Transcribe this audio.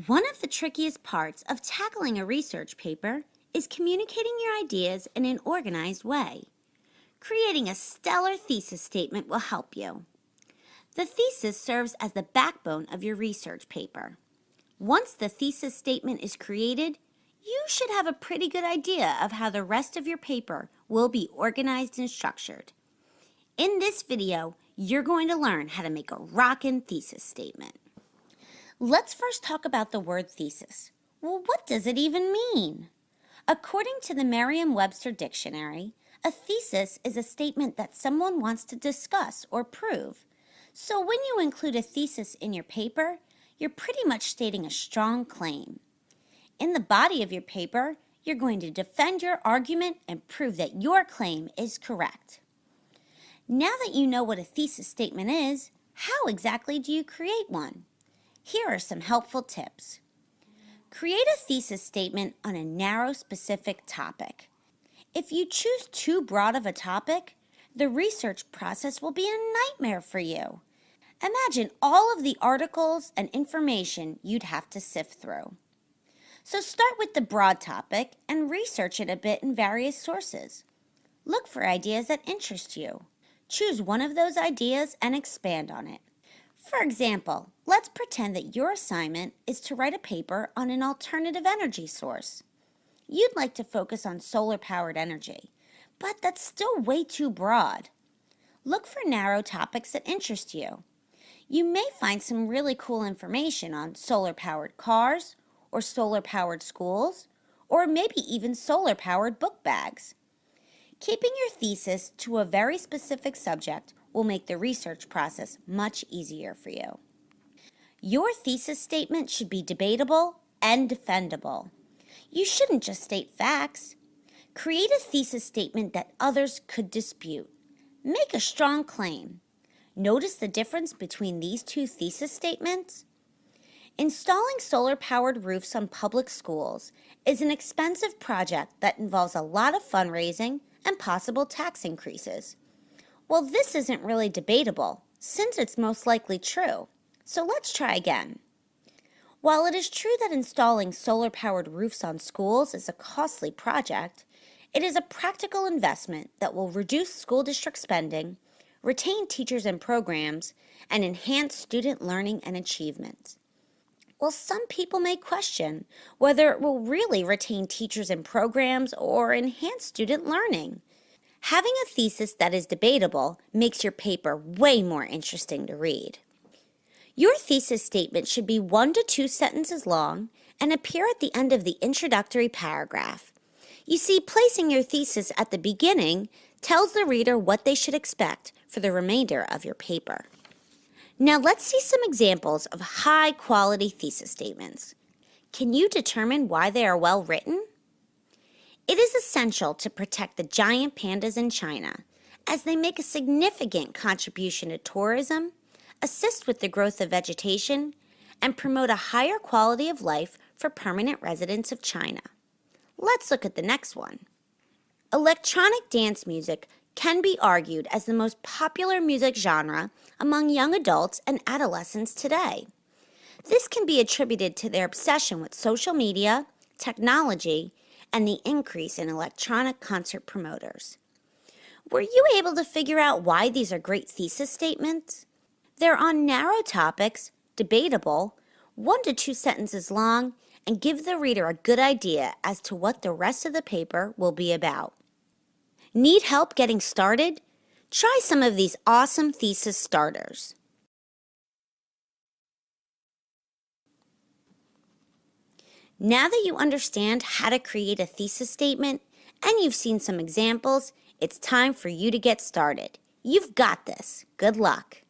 One of the trickiest parts of tackling a research paper is communicating your ideas in an organized way. Creating a stellar thesis statement will help you. The thesis serves as the backbone of your research paper. Once the thesis statement is created, you should have a pretty good idea of how the rest of your paper will be organized and structured. In this video, you're going to learn how to make a rockin' thesis statement. Let's first talk about the word thesis. Well, what does it even mean? According to the Merriam-Webster Dictionary, a thesis is a statement that someone wants to discuss or prove. So when you include a thesis in your paper, you're pretty much stating a strong claim. In the body of your paper, you're going to defend your argument and prove that your claim is correct. Now that you know what a thesis statement is, how exactly do you create one? Here are some helpful tips. Create a thesis statement on a narrow, specific topic. If you choose too broad of a topic, the research process will be a nightmare for you. Imagine all of the articles and information you'd have to sift through. So start with the broad topic and research it a bit in various sources. Look for ideas that interest you. Choose one of those ideas and expand on it. For example, let's pretend that your assignment is to write a paper on an alternative energy source. You'd like to focus on solar-powered energy, but that's still way too broad. Look for narrow topics that interest you. You may find some really cool information on solar-powered cars, or solar-powered schools, or maybe even solar-powered book bags. Keeping your thesis to a very specific subject will make the research process much easier for you. Your thesis statement should be debatable and defendable. You shouldn't just state facts. Create a thesis statement that others could dispute. Make a strong claim. Notice the difference between these two thesis statements? Installing solar-powered roofs on public schools is an expensive project that involves a lot of fundraising and possible tax increases. Well, this isn't really debatable, since it's most likely true. So let's try again. While it is true that installing solar-powered roofs on schools is a costly project, it is a practical investment that will reduce school district spending, retain teachers and programs, and enhance student learning and achievement. Well, some people may question whether it will really retain teachers and programs or enhance student learning. Having a thesis that is debatable makes your paper way more interesting to read. Your thesis statement should be 1 to 2 sentences long and appear at the end of the introductory paragraph. You see, placing your thesis at the beginning tells the reader what they should expect for the remainder of your paper. Now let's see some examples of high-quality thesis statements. Can you determine why they are well written? It is essential to protect the giant pandas in China, as they make a significant contribution to tourism, assist with the growth of vegetation, and promote a higher quality of life for permanent residents of China. Let's look at the next one. Electronic dance music can be argued as the most popular music genre among young adults and adolescents today. This can be attributed to their obsession with social media, technology, and the increase in electronic concert promoters. Were you able to figure out why these are great thesis statements? They're on narrow topics, debatable, 1 to 2 sentences long, and give the reader a good idea as to what the rest of the paper will be about. Need help getting started? Try some of these awesome thesis starters. Now that you understand how to create a thesis statement and you've seen some examples, it's time for you to get started. You've got this. Good luck.